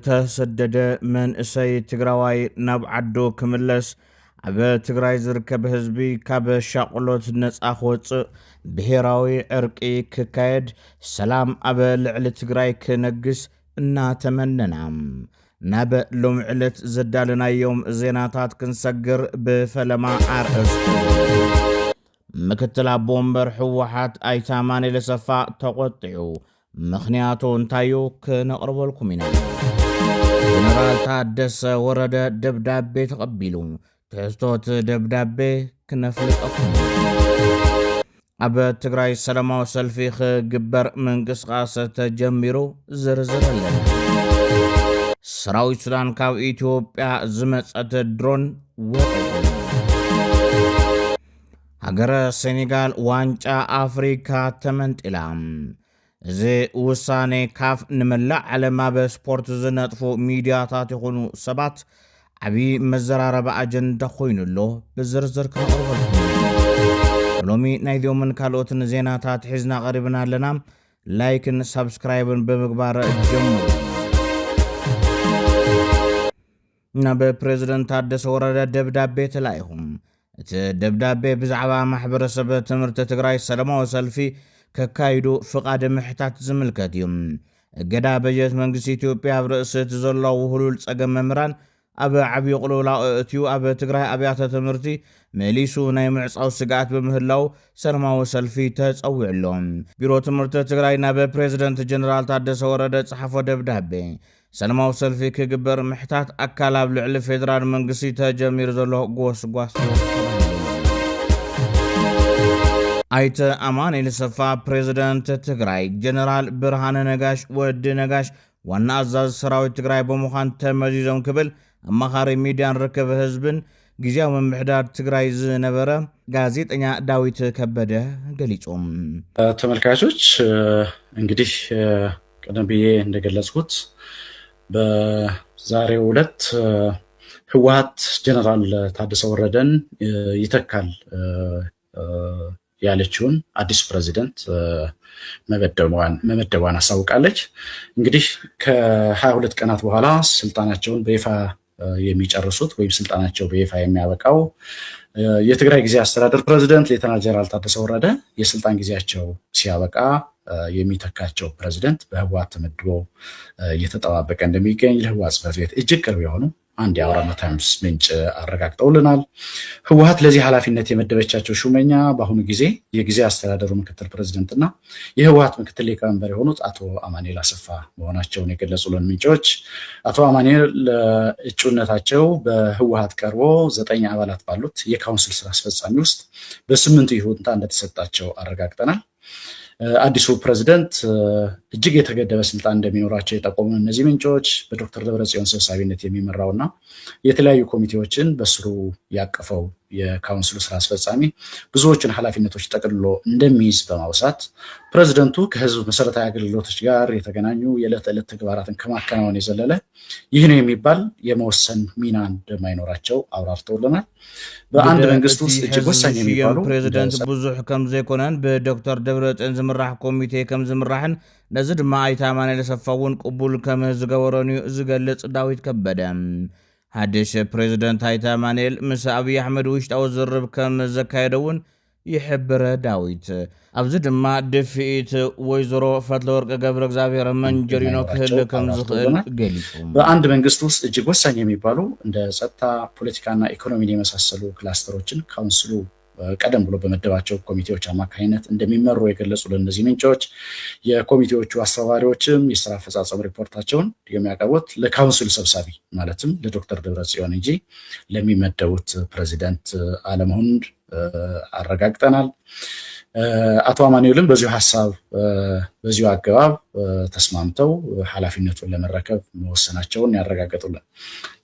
ዝተሰደደ መንእሰይ ትግራዋይ ናብ ዓዶ ክምለስ ኣብ ትግራይ ዝርከብ ህዝቢ ካብ ሻቅሎት ነፃ ክወፅእ ብሄራዊ ዕርቂ ክካየድ ሰላም ኣብ ልዕሊ ትግራይ ክነግስ እናተመነና ናብ ሎም ዕለት ዘዳልናዮም ዜናታት ክንሰግር ብፈለማ አርእስት ምክትል አቦ ወንበር ህወሓት አይታ አማኑኤል አሰፋ ተቆጥዑ ምክንያቱ እንታዩ ክነቅርበልኩም ኢና ጀነራል ታደሰ ወረደ ደብዳቤ ተቀቢሉ ትሕዝቶት ደብዳቤ ክነፍልጠኩም ኣብ ትግራይ ሰላማዊ ሰልፊ ክግበር ምንቅስቃስ ተጀሚሩ ዝርዝር ኣለና ሰራዊት ሱዳን ካብ ኢትዮጵያ ዝመፀት ድሮን ወቀዩ ሃገረ ሴኔጋል ዋንጫ አፍሪካ ተመንጥላ እዚ ውሳኔ ካፍ ንመላእ ዓለም ኣብ ስፖርት ዝነጥፉ ሚድያታት ይኹኑ ሰባት ዓቢ መዘራረባ አጀንዳ ኮይኑሎ ብዝርዝር ክነቅርበልኩም ሎሚ ናይ ሎምን ካልኦትን ዜናታት ሒዝና ቀሪብና ኣለና ላይክን ሰብስክራይብን ብምግባር ጀምሩ ናብ ፕሬዝዳንት ታደሰ ወረደ ደብዳቤ ተላኢኹም እቲ ደብዳቤ ብዛዕባ ማሕበረሰብ ትምህርቲ ትግራይ ሰላማዊ ሰልፊ ከካይዱ ፍቃድ ምሕታት ዝምልከት እዩ ገዳ በጀት መንግስቲ ኢትዮጵያ ኣብ ርእሲ ዘለው ሁሉል ፀገም መምራን ኣብ ዓብይ ቁልውላው እትዩ ኣብ ትግራይ ኣብያተ ትምህርቲ መሊሱ ናይ ምዕፃው ስጋት በምህላው ሰላማዊ ሰልፊ ተፀዊዕሎም ቢሮ ትምህርቲ ትግራይ ናብ ፕሬዝዳንት ጀነራል ታደሰ ወረደ ጽሐፎ ደብዳቤ ሰላማዊ ሰልፊ ክግበር ምሕታት ኣካል ኣብ ልዕሊ ፌደራል መንግስቲ ተጀሚሩ ዘሎ ጎስጓስ አይተ አማኑኤል አሰፋ ፕሬዝዳንት ትግራይ ጀነራል ብርሃነ ነጋሽ ወዲ ነጋሽ ዋና አዛዝ ሰራዊት ትግራይ በመዃን ተመዚዞም ክብል አማኻሪ ሚድያን ርክብ ህዝብን ጊዜያዊ ምምሕዳር ትግራይ ዝነበረ ጋዜጠኛ ዳዊት ከበደ ገሊጾም ተመልካቾች እንግዲህ ቀደም ብዬ እንደገለጽኩት በዛሬው ዕለት ህወሓት ጀነራል ታደሰ ወረደን ይተካል ያለችውን አዲስ ፕሬዝዳንት መመደቧን አሳውቃለች። እንግዲህ ከ22 ቀናት በኋላ ስልጣናቸውን በይፋ የሚጨርሱት ወይም ስልጣናቸው በይፋ የሚያበቃው የትግራይ ጊዜያዊ አስተዳደር ፕሬዝዳንት ሌተናል ጀነራል ታደሰ ወረደ የስልጣን ጊዜያቸው ሲያበቃ የሚተካቸው ፕሬዝዳንት በህወሓት ተመድቦ እየተጠባበቀ እንደሚገኝ ለህወሓት ጽሕፈት ቤት እጅግ ቅርብ የሆኑ አንድ የአውራምባ ታይምስ ምንጭ አረጋግጠውልናል። ህወሓት ለዚህ ኃላፊነት የመደበቻቸው ሹመኛ በአሁኑ ጊዜ የጊዜያዊ አስተዳደሩ ምክትል ፕሬዝዳንትና የህወሓት ምክትል ሊቀመንበር የሆኑት አቶ አማኑኤል አሰፋ መሆናቸውን የገለጹልን ምንጮች አቶ አማኑኤል እጩነታቸው በህወሓት ቀርቦ 9 አባላት ባሉት የካውንስል ስራ አስፈጻሚ ውስጥ በ8 ይሁንታ እንደተሰጣቸው አረጋግጠናል። አዲሱ ፕሬዝዳንት እጅግ የተገደበ ስልጣን እንደሚኖራቸው የጠቆሙ እነዚህ ምንጮች በዶክተር ደብረጽዮን ሰብሳቢነት የሚመራውና የተለያዩ ኮሚቴዎችን በስሩ ያቀፈው የካውንስሉ ስራ አስፈጻሚ ብዙዎችን ኃላፊነቶች ጠቅልሎ እንደሚይዝ በማውሳት ፕሬዝዳንቱ ከህዝብ መሰረታዊ አገልግሎቶች ጋር የተገናኙ የዕለት ተዕለት ተግባራትን ከማከናወን የዘለለ ይህ ነው የሚባል የመወሰን ሚና እንደማይኖራቸው አብራርተውልናል። በአንድ መንግስት ውስጥ እጅግ ወሳኝ የሚባሉ ፕሬዝዳንት ብዙሕ ከም ዘይኮነን በዶክተር ደብረጽዮን ዝምራሕ ኮሚቴ ከም ዝምራሕን ነዚ ድማ አይተ አማኑኤል አሰፋ እውን ቅቡል ከም ዝገበረን ዝገልጽ ዳዊት ከበደ ሓድሽ ፕሬዝዳንት አይተ አማኑኤል ምስ አብይ አሕመድ ውሽጣዊ ዝርብ ከም ዘካየደውን ይሕብር ዳዊት ኣብዚ ድማ ድፊኢት ወይዘሮ ፈትለወርቅ ገብረ እግዚአብሔር መንጀሪኖ ክህል ከም ዝኽእል ገሊጹ በአንድ መንግስት ውስጥ እጅግ ወሳኝ የሚባሉ እንደ ጸጥታ፣ ፖለቲካና ኢኮኖሚን የመሳሰሉ ክላስተሮችን ካውንስሉ ቀደም ብሎ በመደባቸው ኮሚቴዎች አማካኝነት እንደሚመሩ የገለጹልን እነዚህ ምንጮች የኮሚቴዎቹ አስተባባሪዎችም የስራ አፈጻጸም ሪፖርታቸውን የሚያቀርቡት ለካውንስሉ ሰብሳቢ ማለትም ለዶክተር ደብረጽዮን እንጂ ለሚመደቡት ፕሬዝዳንት አለመሆኑን አረጋግጠናል። አቶ አማኑኤልም በዚሁ ሐሳብ በዚሁ አገባብ ተስማምተው ኃላፊነቱን ለመረከብ መወሰናቸውን ያረጋገጡልን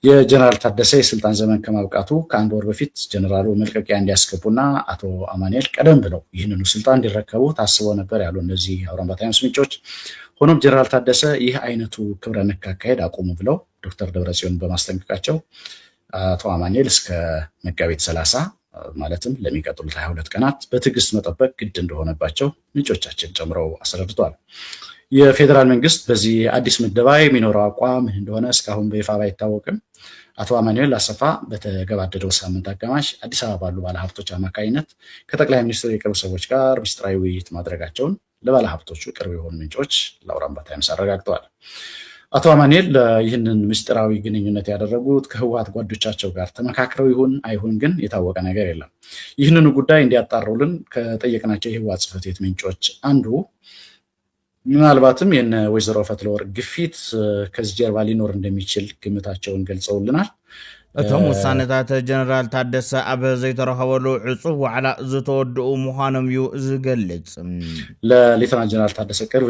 የጀነራል ታደሰ የስልጣን ዘመን ከማብቃቱ ከአንድ ወር በፊት ጀነራሉ መልቀቂያ እንዲያስገቡና አቶ አማኑኤል ቀደም ብለው ይህንኑ ስልጣን እንዲረከቡ ታስቦ ነበር ያሉ እነዚህ አውራምባ ታይምስ ምንጮች። ሆኖም ጀነራል ታደሰ ይህ አይነቱ ክብረ ነክ አካሄድ አቁሙ ብለው ዶክተር ደብረጽዮን በማስጠንቀቃቸው አቶ አማኑኤል እስከ መጋቢት 30 ማለትም ለሚቀጥሉት 22 ቀናት በትዕግስት መጠበቅ ግድ እንደሆነባቸው ምንጮቻችን ጨምረው አስረድተዋል። የፌዴራል መንግስት በዚህ አዲስ ምደባ የሚኖረው አቋም እንደሆነ እስካሁን በይፋ ባይታወቅም አቶ አማኑኤል አሰፋ በተገባደደው ሳምንት አጋማሽ አዲስ አበባ ባሉ ባለሀብቶች አማካኝነት ከጠቅላይ ሚኒስትሩ የቅርብ ሰዎች ጋር ምስጢራዊ ውይይት ማድረጋቸውን ለባለሀብቶቹ ቅርብ የሆኑ ምንጮች ለአውራምባ ታይምስ አረጋግጠዋል። አቶ አማኑኤል ይህንን ምስጢራዊ ግንኙነት ያደረጉት ከህወሓት ጓዶቻቸው ጋር ተመካክረው ይሁን አይሁን ግን የታወቀ ነገር የለም። ይህንኑ ጉዳይ እንዲያጣሩልን ከጠየቅናቸው የህወሓት ጽሕፈት ቤት ምንጮች አንዱ ምናልባትም የነ ወይዘሮ ፈትለወርቅ ግፊት ከዚህ ጀርባ ሊኖር እንደሚችል ግምታቸውን ገልጸውልናል። እቶም ውሳኔታት ጀነራል ታደሰ ኣብ ዘይተረኸበሉ ዕፁብ ዋዕላ ዝተወድኡ ምዃኖም እዩ ዝገልጽ። ለሌተናንት ጀነራል ታደሰ ቅርብ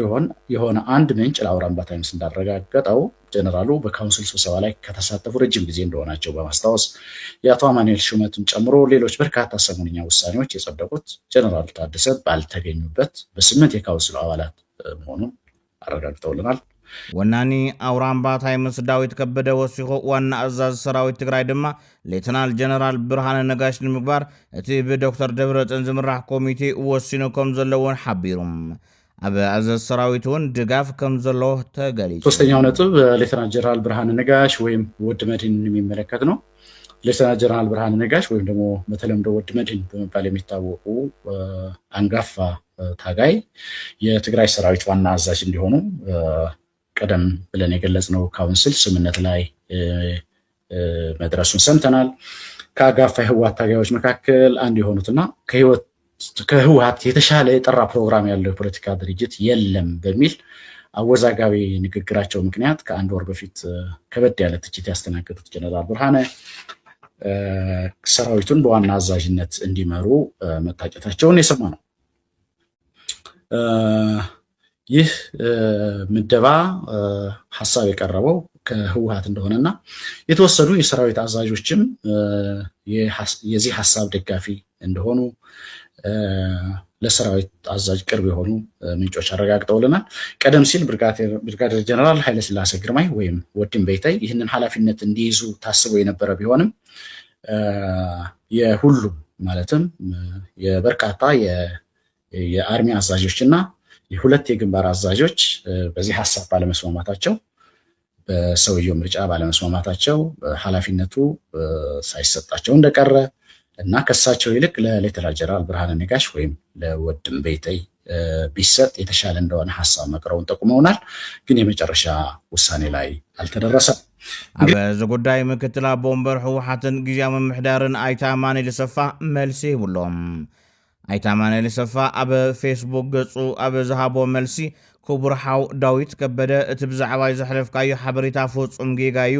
የሆነ አንድ ምንጭ ለአውራምባ ታይምስ እንዳረጋገጠው ጀነራሉ በካውንስል ስብሰባ ላይ ከተሳተፉ ረጅም ጊዜ እንደሆናቸው በማስታወስ የአቶ አማኑኤል ሹመትን ጨምሮ ሌሎች በርካታ ሰሞንኛ ውሳኔዎች የጸደቁት ጀነራል ታደሰ ባልተገኙበት በ8 የካውንስሉ አባላት መሆኑን አረጋግጠውልናል። ወናኒ አውራምባ ታይምስ ዳዊት ከበደ ወሲኹ ዋና አዛዝ ሰራዊት ትግራይ ድማ ሌተናል ጀነራል ብርሃነ ነጋሽ ንምግባር እቲ ብዶክተር ደብረጽዮን ዝምራሕ ኮሚቴ ወሲኑ ከም ዘለዎን ሓቢሩም ኣብ አዛዝ ሰራዊት እውን ድጋፍ ከም ዘለዎ ተገሊጹ። ሶስተኛው ነጥብ ሌተናል ጀነራል ብርሃነ ነጋሽ ወይም ወድ መድህን የሚመለከት ነው። ሌተናል ጀነራል ብርሃነ ነጋሽ ወይም ደግሞ በተለምዶ ወድ መድህን በመባል የሚታወቁ አንጋፋ ታጋይ የትግራይ ሰራዊት ዋና አዛዥ እንዲሆኑ ቀደም ብለን የገለጽነው ካውንስል ስምምነት ላይ መድረሱን ሰምተናል። ከአጋፋ የህወሓት ታጋዮች መካከል አንዱ የሆኑትና ከህወሓት የተሻለ የጠራ ፕሮግራም ያለው የፖለቲካ ድርጅት የለም በሚል አወዛጋቢ ንግግራቸው ምክንያት ከአንድ ወር በፊት ከበድ ያለ ትችት ያስተናገዱት ጀነራል ብርሃነ ሰራዊቱን በዋና አዛዥነት እንዲመሩ መታጨታቸውን የሰማ ነው። ይህ ምደባ ሐሳብ የቀረበው ከህወሓት እንደሆነና የተወሰኑ የሰራዊት አዛዦችም የዚህ ሐሳብ ደጋፊ እንደሆኑ ለሰራዊት አዛዥ ቅርብ የሆኑ ምንጮች አረጋግጠውልናል። ቀደም ሲል ብርጋዴር ጀነራል ኃይለስላሴ ግርማይ ወይም ወድም በይታይ ይህንን ኃላፊነት እንዲይዙ ታስቦ የነበረ ቢሆንም የሁሉም ማለትም የበርካታ የአርሚ አዛዦችና የሁለት የግንባር አዛዦች በዚህ ሐሳብ ባለመስማማታቸው በሰውየው ምርጫ ባለመስማማታቸው ኃላፊነቱ ሳይሰጣቸው እንደቀረ እና ከሳቸው ይልቅ ለሌተናል ጀነራል ብርሃነ ነጋሽ ወይም ለወድም በይታይ ቢሰጥ የተሻለ እንደሆነ ሐሳብ መቅረቡን ጠቁመውናል። ግን የመጨረሻ ውሳኔ ላይ አልተደረሰም። ኣብዚ ጉዳይ ምክትል ኣቦ ወንበር ህወሓትን ጊዜያዊ ምምሕዳርን ኣይተ ኣማኑኤል ኣሰፋ መልሲ ይብሎም። ኣይተ ኣማኑኤል ኣሰፋ ኣብ ፌስቡክ ገጹ ኣብ ዝሃቦ መልሲ ክቡር ሓው ዳዊት ከበደ እቲ ብዛዕባ ዘሕለፍካዮ ሓበሬታ ፍጹም ጌጋ እዩ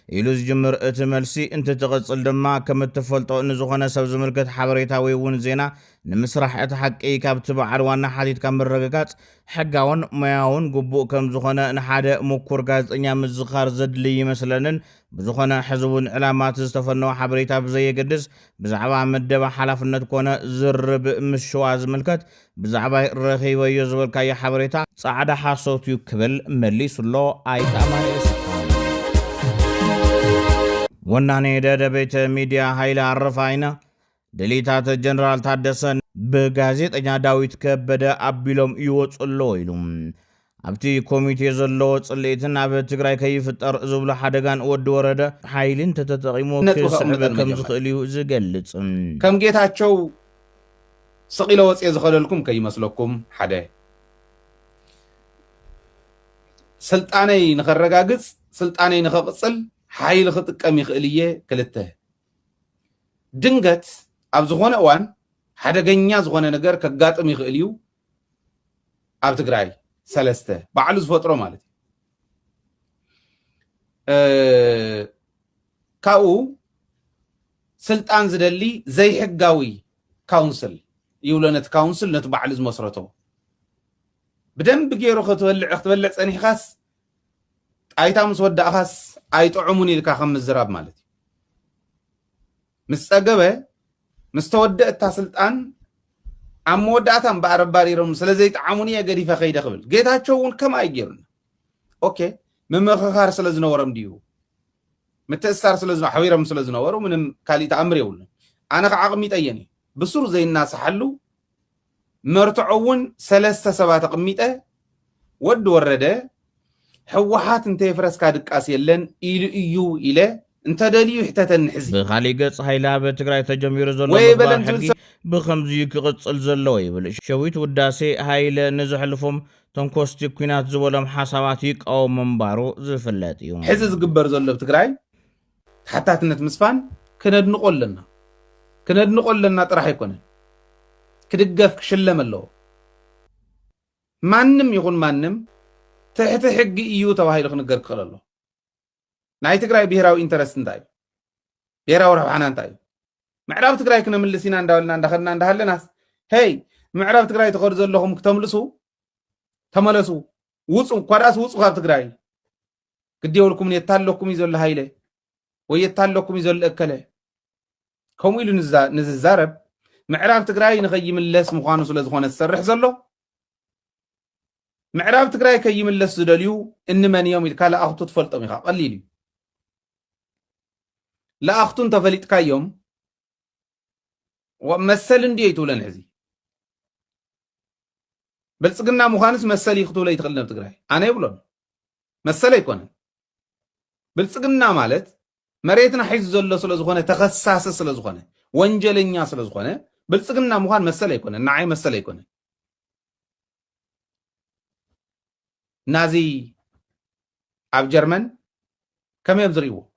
ኢሉ ዝጅምር እቲ መልሲ እንትትቕጽል ድማ ከም እትፈልጦ ንዝኾነ ሰብ ዝምልከት ሓበሬታ ወይ እውን ዜና ንምስራሕ እቲ ሓቂ ካብቲ በዓል ዋና ሓቲትካ ምረግጋጽ ሕጋውን ሞያውን ግቡእ ከም ዝኾነ ንሓደ ምኩር ጋዜጠኛ ምዝኻር ዘድሊ ይመስለንን ብዝኾነ ሕዝቡን ዕላማት ዝተፈነወ ሓበሬታ ብዘየገድስ ብዛዕባ መደባ ሓላፍነት ኮነ ዝርብ ምሽዋ ዝምልከት ብዛዕባ ረኺበዮ ዝበልካዮ ሓበሬታ ጻዕዳ ሓሶት እዩ ክብል መሊሱሎ ኣይተ ኣማኑኤል ኣሰፋ። ወናኔ ደደቤት ሚድያ ሃይለ ኣረፋይና ድሊታት ጀነራል ታደሰ ብጋዜጠኛ ዳዊት ከበደ ኣቢሎም ይወፅሎ ኢሉ ኣብቲ ኮሚቴ ዘለዎ ጽልኢትን ኣብ ትግራይ ከይፍጠር ዝብሎ ሓደጋን ወዲ ወረደ ሓይልን ተተጠቂሙ ክስዕብ ከም ዝኽእል እዩ ዝገልጽ። ከም ጌታቸው ስቂለ ወፅየ ዝኸለልኩም ከይመስለኩም ሓደ ስልጣነይ ንኸረጋግጽ ስልጣነይ ንኸቕጽል ሓይሊ ክጥቀም ይኽእል እየ። ክልተ ድንገት ኣብ ዝኾነ እዋን ሓደገኛ ዝኾነ ነገር ከጋጥም ይኽእል እዩ ኣብ ትግራይ። ሰለስተ ባዕሉ ዝፈጥሮ ማለት እዩ። ካብኡ ስልጣን ዝደሊ ዘይሕጋዊ ካውንስል ይብሎ ነቲ ካውንስል ነቲ ባዕሉ ዝመስረቶ ብደንብ ገይሩ ክትበልዕ ፀኒሕኻስ ጣይታ ምስ ወዳእኻስ ኣይጥዑሙን ኢልካ ከም ምዝራብ ማለት እዩ። ምስ ፀገበ ምስ ተወደእ እታ ስልጣን ኣብ መወዳእታ እምበኣር ኣባሪሮም ስለዘይጠዓሙን እየ ገዲፈ ከይደ ክብል ጌታቸው እውን ከማይ ገይሩና ኦኬ ምምኽኻር ስለ ዝነበሮም ድዩ ምትእስሳር ሓቢሮም ስለ ዝነበሩ ምንም ካሊእ ተኣምር የብሉን። ኣነ ከዓ ኣቕሚጠየን እዩ ብሱር ዘይናስሓሉ መርትዖ እውን 3 ሰባት ኣቕሚጠ ود ورده حوحات انت يفرسك دقاس يلن إيو إلى انت دليو حتى نحزي بخالي قص هايلا بتقراي تجمير زلو ويبلن حقي بخمزي كقصل زلو يبلش شويت وداسي هايلا نزحلفهم تنكوستي كوينات زولم حساباتيك أو منبارو زفلات يوم حزز قبر زلو بتقراي حتى تنت مسفان كند نقول لنا طرح يكون كدقف كشلم اللو مانم يقول مانم تحت حق إيو تواهي لخ نقر قل الله ناي تقراي بيهراو انترست انتاي بيهراو ربحانا انتاي معراب تقراي كنا من لسينا انداولنا اندخلنا اندهال لناس هاي معراب تقراي تخرز اللهم كتملسو تملسو وصو قراس وصو خاب تقراي كديو لكم يتالوكم يزول هايله ويتالوكم يزول اكله كوم يلو نززارب معراب تقراي نخيم اللس مخانسو لزخون السرح زلو معراب تقراي كيم اللس دليو ان من يوم الكالا اخطو تفلطم يخا قليلي لا اخطو انت فليت كايوم ومثل انديتو لنحزي بلصقنا مخانس مثل يخطو لا يتخلنا بتقراي انا يبلون مثل يكون بلصقنا مالت مريتنا حيز زلو سلازخونه تخصص سلازخونه وانجلኛ سلازخونه بلصقنا مخان مثل يكون نعي مثل يكون نازي اب جرمن كم يبزريو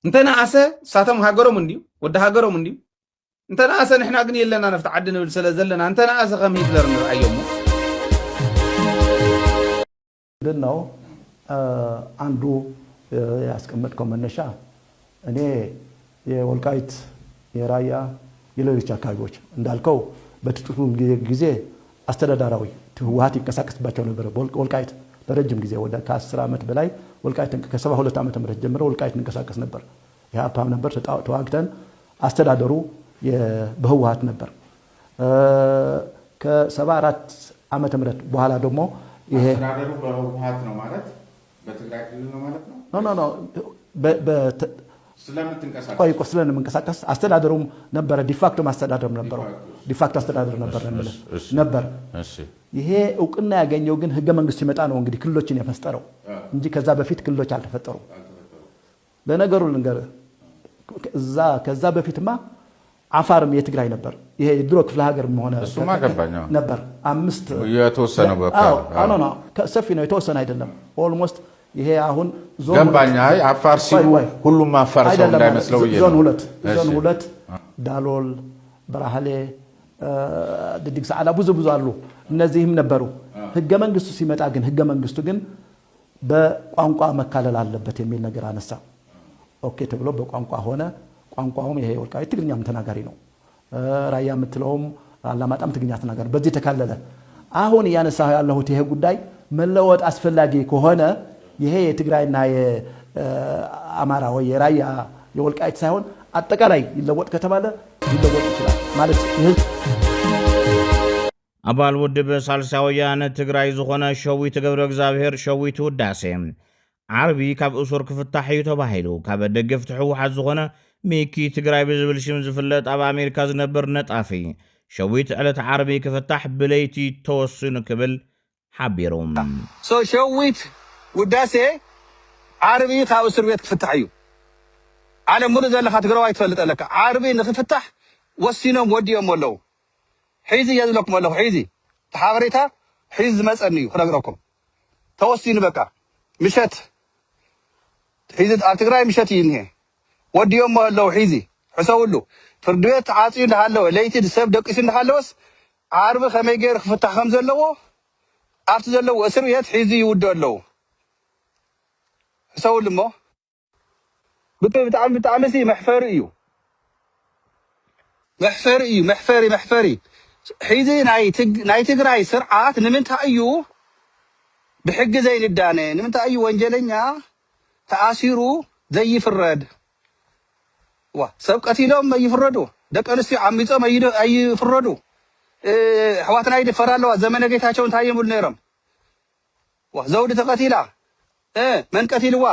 انتنا اسه ساتم هاغرو منديو ود هاغرو منديو انتنا اسه نحنا غن يلنا نفت عدنا بالسلازلنا انتنا اسه خم هتلر نرايوم دناو አንዱ ያስቀመጥከው መነሻ እኔ የወልቃይት የራያ የሌሎች አካባቢዎች እንዳልከው በጥጥቱ ጊዜ አስተዳዳራዊ ህወሓት ይንቀሳቀስባቸው ነበር። ወልቃይት ለረጅም ጊዜ ወደ ከ10 ዓመት በላይ ወልቃይት ከ72 ዓመተ ምህረት ጀምሮ ወልቃይት እንቀሳቀስ ነበር። ያፓም ነበር ተዋግተን አስተዳደሩ በህወሓት ነበር። ከ74 ዓመተ ምህረት በኋላ ደግሞ ይሄ አስተዳደሩ በህወሓት ነው ማለት በትግራይ ክልል ነው ማለት ነው። ኖ ስለምንቀሳቀስ አስተዳደሩም ነበረ። ዲፋክቶ ማስተዳደር ነበር። ዲፋክቶ አስተዳደር ነበር። ይሄ እውቅና ያገኘው ግን ህገ መንግስት ሲመጣ ነው እንግዲህ ክልሎችን የፈጠረው እንጂ ከዛ በፊት ክልሎች አልተፈጠሩ። ለነገሩ ልንገር ከዛ በፊትማ አፋርም የትግራይ ነበር። ይሄ ድሮ ክፍለ ሀገር ሆነ እሱማ ገባኝ ነበር። 5 የተወሰነው በቃ ኖ ሰፊ ነው የተወሰነ አይደለም። ኦልሞስት ይሄ አሁን ዞን ገባኝ። አይ አፋር ሲሉ ሁሉም አፋር ሰው እንዳይመስለው ዞን 2 ዳሎል፣ በራህሌ፣ ድድግ ሰዓላ ብዙ አሉ። እነዚህም ነበሩ። ህገ መንግስቱ ሲመጣ ግን ህገ መንግስቱ ግን በቋንቋ መካለል አለበት የሚል ነገር አነሳ። ኦኬ ተብሎ በቋንቋ ሆነ። ቋንቋውም ይሄ ወልቃይት ትግርኛም ተናጋሪ ነው። ራያ የምትለውም አላማጣም ትግርኛ ተናጋሪ በዚህ ተካለለ። አሁን ያነሳው ያለሁት ይሄ ጉዳይ መለወጥ አስፈላጊ ከሆነ ይሄ የትግራይና የአማራ ወይ የራያ የወልቃይት ሳይሆን አጠቃላይ ይለወጥ ከተባለ ይለወጥ ይችላል ማለት ይሄ አባል ውድብ ሳልሳይ ወያነ ትግራይ ዝኾነ ሸዊት ገብረ እግዚአብሔር ሸዊት ውዳሴ ዓርቢ ካብ እሱር ክፍታሕ እዩ ተባሂሉ ካብ ደገፍቲ ሕወሓት ዝኾነ ሚኪ ትግራይ ብዝብል ሽም ዝፍለጥ ኣብ ኣሜሪካ ዝነብር ነጣፊ ሸዊት ዕለት ዓርቢ ክፍታሕ ብለይቲ ተወሲኑ ክብል ሓቢሮም ሸዊት ውዳሴ ዓርቢ ካብ እስር ቤት ክፍታሕ እዩ ዓለም ሙሉ ዘለካ ትግራዋይ ትፈልጥ ኣለካ ዓርቢ ንክፍታሕ ወሲኖም ወዲኦም ኣለዉ ሒዚ የዝለኩም ኣለኹ ሒዚ ተሓበሬታ ሒዚ ዝመፀኒ እዩ ክነግረኩም ተወሲኑ በቃ ምሸት ሒዚ ኣብ ትግራይ ምሸት እዩ እኒሄ ወዲኦም ኣለዉ ሒዚ ሕሰውሉ ፍርዲ ቤት ዓፅዩ እንዳሃለወ ለይቲ ሰብ ደቂሱ እንዳሃለወስ ዓርቢ ከመይ ገይሩ ክፍታሕ ከም ዘለዎ ኣብቲ ዘለዎ እስር ቤት ሒዚ ይውድኡ ኣለዉ ሕሰውሉ እሞ ብጣዕሚ መሕፈሪ እዩ መሕፈሪ ሒዚ ናይ ትግራይ ስርዓት ንምንታይ እዩ ብሕጊ ዘይንዳነ ንምንታይ እዩ ወንጀለኛ ተኣሲሩ ዘይፍረድ ሰብ ቀቲሎም ኣይፍረዱ ደቂ ኣንስትዮ ዓሚፆም ኣይፍረዱ ኣሕዋትና ይድፈራ ኣለዋ ዘመነ ጌታቸው እንታይ ይብሉ ነይሮም ዘውዲ ተቀቲላ መን ቀቲልዋ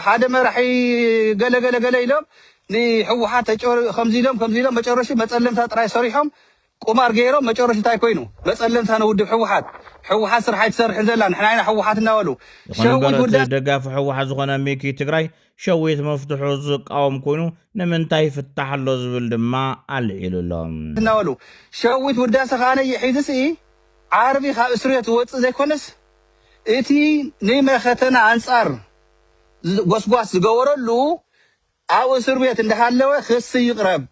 ሓደ መራሒ ገለ ኢሎም ንሕወሓት ከምዚ ኢሎም መጨረሻ መፀለምታ ጥራይ ሰሪሖም ቁማር ገይሮም መጨረሻ እንታይ ኮይኑ በጸለምታ ነው ውድብ ሕወሓት ስርሓይ ትሰርሕ ዘላ ንሕና ኢና ሕወሓት እናበሉ ሸዊት ውዳሴ ደጋፊ ሕወሓት ዝኾነ ሚኪ ትግራይ ሸዊት መፍትሑ ዝቃወም ኮይኑ ንምንታይ ፍታሕ ኣሎ ዝብል ድማ አልዒሉሎም እናበሉ ሸዊት ውዳሴ ካነ ይሒዝሲ ዓርቢ ካብ እስርየት ወፅእ ዘይኮነስ እቲ ንመኸተና አንጻር ጎስጓስ ዝገበረሉ ኣብ እስር ቤት እንዳሃለወ ክስ ይቅረብ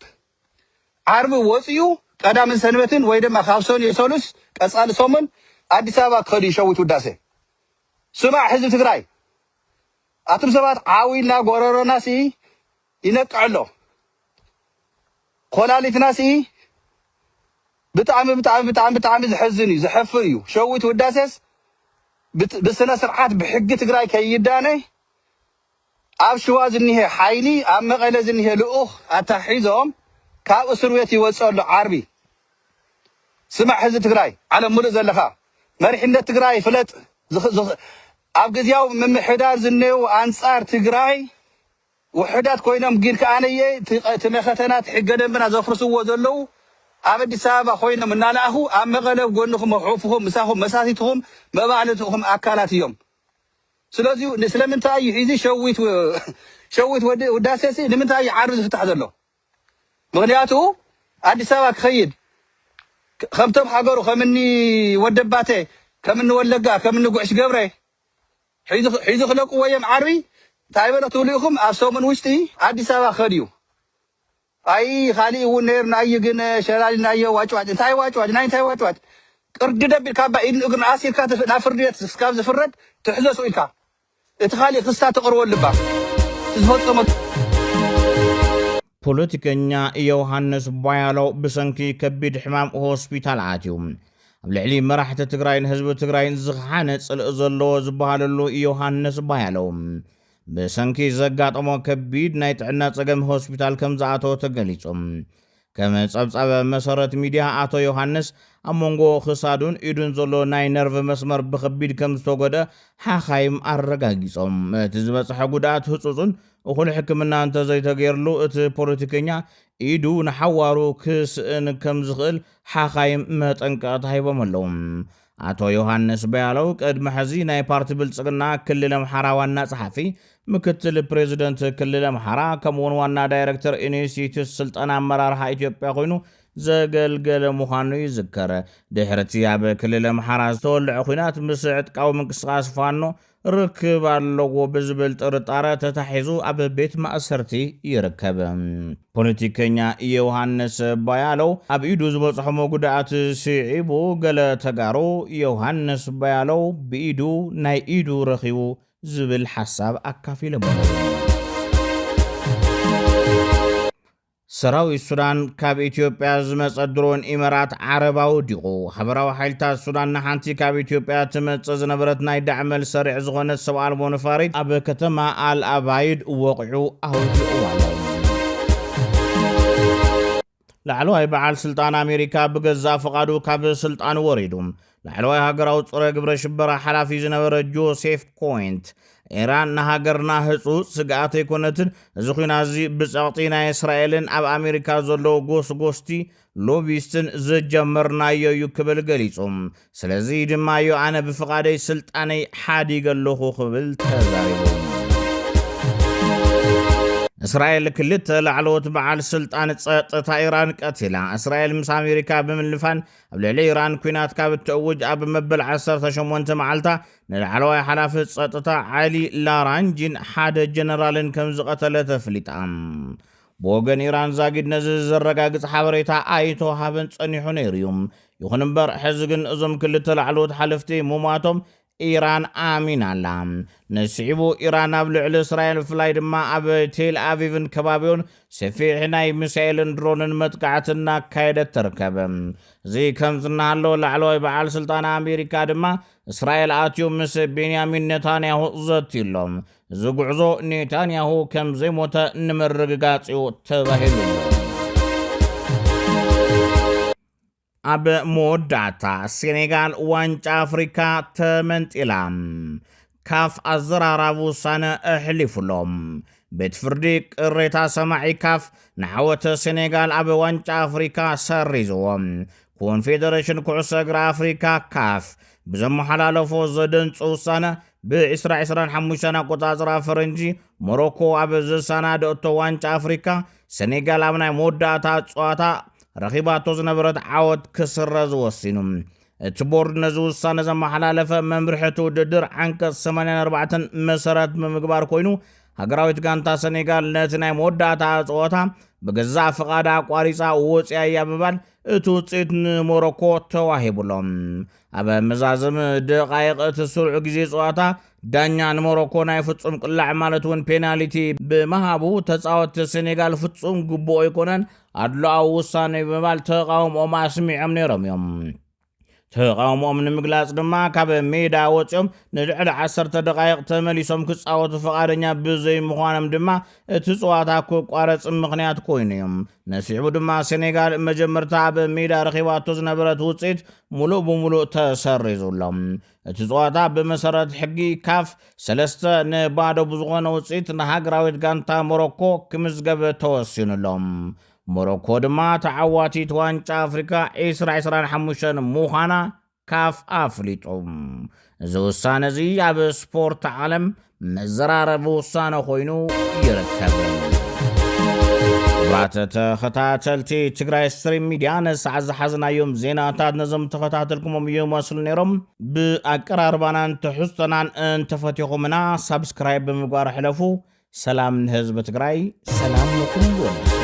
ዓርቢ ወፅዩ ቀዳምን ሰንበትን ወይ ድማ ካብ ሰኞ ሰሉስ ቀጻሊ ሰሙን አዲስ አበባ ክኸዱ ሸዊት ውዳሴ ስማዕ ህዝቢ ትግራይ አቱም ሰባት ዓዊልና ጎረሮናሲ ይነቅዕሎ ኮላሊትናሲ ብጣዕሚ ዝሕዝን እዩ ዝሕፍር እዩ ሸዊት ውዳሴስ ብስነ ስርዓት ብሕጊ ትግራይ ከይዳነ ኣብ ሽዋ ዝኒሄ ሓይሊ ኣብ መቐለ ዝኒሄ ልኡኽ ኣታሒዞም ካብ እስር ቤት ይወፅሉ ዓርቢ ስማዕ ህዝቢ ትግራይ ዓለም ሙሉእ ዘለኻ መሪሕነት ትግራይ ፍለጥ ኣብ ግዜያዊ ምምሕዳር ዝነዩ አንጻር ትግራይ ውሕዳት ኮይኖም ግን ከኣነየ ትመኸተናት ሕገ ደንብና ዘፍርስዎ ዘለው ኣብ አዲስ አበባ ኮይኖም እናልኣኹ ኣብ መቐለ ጎንኹም ኣሕፉኹም ምሳኹም መሳቲትኹም መባዕልትኹም ኣካላት እዮም ስለዚ ስለምንታይ እዩ ሒዚ ሸዊት ውዳሴሲ ንምንታይ ዓርቢ ዝፍታሕ ዘሎ ምክንያቱ አዲስ አበባ ክኸይድ ከምቶም ሃገሩ ከምኒ ወደባቴ ከምኒ ወለጋ ከምኒ ጉዕሽ ገብረ ሒዙ ክለቁዎ እዮም ዓርቢ እንታይ በሎ ትብሉ ኢኹም ኣብ ሰሙን ውሽጢ አዲስ አበባ ክኸድ እዩ አይ ካሊእ እውን ነርናዮ ግን ሸላሊናዮ ዋጭዋጭ እንታይ ዋጭዋጭ ናይ እንታይ ዋጭዋጭ ቅርዲ ደቢል ካባ ኢድን እግርን ኣሲርካ ናብ ፍርዲ ቤት እስካብ ዝፍረድ ትሕዘሱ ኢልካ እቲ ካሊእ ክስታት ተቐርበሉባ ዝፈፀሞ ፖለቲከኛ ዮሃንስ ቧያለው ብሰንኪ ከቢድ ሕማም ሆስፒታል ኣትዩ ኣብ ልዕሊ መራሕቲ ትግራይን ህዝቢ ትግራይን ዝኻነ ጽልእ ዘለዎ ዝበሃለሉ ዮሃንስ ቧያለው ብሰንኪ ዘጋጠሞ ከቢድ ናይ ጥዕና ጸገም ሆስፒታል ከም ዝኣተወ ተገሊጹ ከም ጸብጻበ መሰረት ሚድያ ኣቶ ዮሃንስ ኣብ መንጎ ክሳዱን ኢዱን ዘሎ ናይ ነርቭ መስመር ብከቢድ ከም ዝተጎደ ሓኻይም ኣረጋጊጾም እቲ ዝበፅሐ ጉድኣት ህፁፁን እኹል ሕክምና እንተዘይተገይርሉ እቲ ፖለቲከኛ ኢዱ ንሓዋሩ ክስእን ከም ዝኽእል ሓኻይም መጠንቀቕታ ሂቦም ኣለዉ አቶ ዮሃንስ ቧያለው ቅድሚ ሕዚ ናይ ፓርቲ ብልጽግና ክልል ኣምሓራ ዋና ጸሓፊ ምክትል ፕሬዚደንት ክልል ኣምሓራ ከምኡውን ዋና ዳይሬክተር ኢንስቲትዩት ስልጠና ኣመራርሓ ኢትዮጵያ ኮይኑ ዘገልገለ ምዃኑ ይዝከር ድሕርቲ ኣብ ክልል ኣምሓራ ዝተወልዐ ኩናት ምስ ዕጥቃዊ ምንቅስቃስ ፋኖ ርክብ ኣለዎ ብዝብል ጥርጣረ ተታሒዙ ኣብ ቤት ማእሰርቲ ይርከብ ፖለቲከኛ ዮሃንስ ቧያለው ኣብ ኢዱ ዝበፅሖሞ ጉድኣት ስዒቡ ገለ ተጋሩ ዮሃንስ ቧያለው ብኢዱ ናይ ኢዱ ረኺቡ ዝብል ሓሳብ ኣካፊሎም ሰራዊት ሱዳን ካብ ኢትዮጵያ ዝመጸ ድሮን ኢሚራት ዓረባዊ ዲቑ ሓበራዊ ሓይልታት ሱዳን ንሓንቲ ካብ ኢትዮጵያ ትመጽእ ዝነበረት ናይ ዳዕመል ሰሪዕ ዝኾነት ሰብ ኣልቦ ነፋሪት ኣብ ከተማ አልኣባይድ ወቂዑ ኣውዲቑ ኣሎ ላዕለዋይ በዓል ስልጣን ኣሜሪካ ብገዛእ ፈቓዱ ካብ ስልጣን ወሪዱ ላዕለዋይ ሃገራዊ ፀረ ግብረ ሽበራ ሓላፊ ዝነበረ ጆሴፍ ኮይንት ኢራን ንሃገርና ህፁፅ ስጋኣት ኣይኮነትን እዚ ኩናት እዚ ብፀቕጢ ናይ እስራኤልን ኣብ ኣሜሪካ ዘለዎ ጎስጎስቲ ሎቢስትን ዘጀመርናዮ እዩ ክብል ገሊጹ ስለዚ ድማ ዮ ኣነ ብፍቓደይ ስልጣነይ ሓዲግ ኣለኹ ክብል ተዛሪቡ እስራኤል ክልተ ላዕለዎት በዓል ስልጣን ፀጥታ ኢራን ቀቲላ እስራኤል ምስ ኣሜሪካ ብምልፋን ኣብ ልዕሊ ኢራን ኩናት ካብ እትእውጅ ኣብ መበል 18 መዓልታ ንላዕለዋይ ሓላፊ ፀጥታ ዓሊ ላራንጂን ሓደ ጀነራልን ከም ዝቐተለ ተፍሊጣ ብወገን ኢራን ዛጊድ ነዚ ዘረጋግፅ ሓበሬታ ኣይተዋሃበን ፀኒሑ ነይሩ እዩ ይኹን እምበር ሕዚ ግን እዞም ክልተ ላዕለዎት ሓለፍቲ ሙማቶም ኢራን ኣሚን ኣላ ነስዒቡ ኢራን ኣብ ልዕሊ እስራኤል ብፍላይ ድማ ኣብ ቴል ኣቪቭን ከባቢውን ሰፊሕ ናይ ሚሳኤልን ድሮንን መጥቃዕቲ እናካየደት ትርከብ እዚ ከም ዝናሃሎ ላዕለዋይ በዓል ስልጣን ኣሜሪካ ድማ እስራኤል ኣትዩ ምስ ቤንያሚን ኔታንያሁ ዘትዩሎም እዚ ጉዕዞ ኔታንያሁ ከም ዘይሞተ ንምርግጋጽ ተባሂሉ ኣብ መወዳእታ ሴኔጋል ዋንጫ ኣፍሪካ ተመንጢላ ካፍ ኣዘራራብ ውሳነ ኣሕሊፉሎም ቤት ፍርዲ ቅሬታ ሰማዒ ካፍ ንዓወተ ሴኔጋል ኣብ ዋንጫ ኣፍሪካ ሰሪዝዎም ኮንፌዴሬሽን ኩዕሶ እግሪ ኣፍሪካ ካፍ ብዘመሓላለፎ ዘደንፅ ውሳነ ብ2025 ኣቆፃፅራ ፈረንጂ ሞሮኮ ኣብ ዘሰናድእቶ ዋንጫ ኣፍሪካ ሰኔጋል ኣብ ናይ መወዳእታ ፀዋታ ረኺባቶ ዝነበረት ዓወት ክስረዝ ወሲኑ እቲ ቦርድ ነዚ ውሳነ ዘመሓላለፈ መምርሕቲ ውድድር ዓንቀጽ 84 መሰረት ብምግባር ኮይኑ ሃገራዊት ጋንታ ሰኔጋል ነቲ ናይ መወዳእታ ፀዋታ ብገዛእ ፍቓዳ ኣቋሪፃ ወፂያ እያ ብምባል እቲ ውፅኢት ንሞሮኮ ተዋሂቡሎም ኣብ መዛዝም ደቃይቕ እቲ ስሩዕ ግዜ ፀዋታ ዳኛ ንሞሮኮ ናይ ፍጹም ቅላዕ ማለት እውን ፔናልቲ ብምሃቡ ተፃወቲ ሰኔጋል ፍጹም ግቡእ ኣይኮነን ኣድላዊ ውሳነ ብምባል ተቃውሞኦም ኣስሚዖም ነይሮም እዮም ተቃውሞኦም ንምግላጽ ድማ ካብ ሜዳ ወፂኦም ንልዕሊ 10 ደቃይቕ ተመሊሶም ክፃወቱ ፈቃደኛ ብዘይምዃኖም ድማ እቲ ፀዋታ ክቋረፅ ምኽንያት ኮይኑ እዮም ነሲዑ ድማ ሰኔጋል መጀመርታ ኣብ ሜዳ ረኺባቶ ዝነበረት ውፅኢት ሙሉእ ብምሉእ ተሰሪዙሎም እቲ ፀዋታ ብመሰረት ሕጊ ካፍ 3-0 ብዝኾነ ውፅኢት ንሃገራዊት ጋንታ ሞሮኮ ክምዝገብ ተወሲኑሎም ሞሮኮ ድማ ተዓዋቲት ዋንጫ ኣፍሪካ 2025 ምዃና ካፍ ኣፍሊጡ እዚ ውሳነ እዚ ኣብ ስፖርት ዓለም መዘራረቢ ውሳነ ኮይኑ ይርከብ ብራት ተኸታተልቲ ትግራይ ስትሪም ሚድያ ነሰዓት ዝሓዝናዮም ዜናታት ነዞም ተኸታተልኩሞም ይመስሉ ነይሮም ብኣቀራርባናን ትሕዝቶናን እንተፈቲኹምና ሳብስክራይብ ብምግባር ሕለፉ ሰላም ንህዝቢ ትግራይ ሰላም ንኩሉ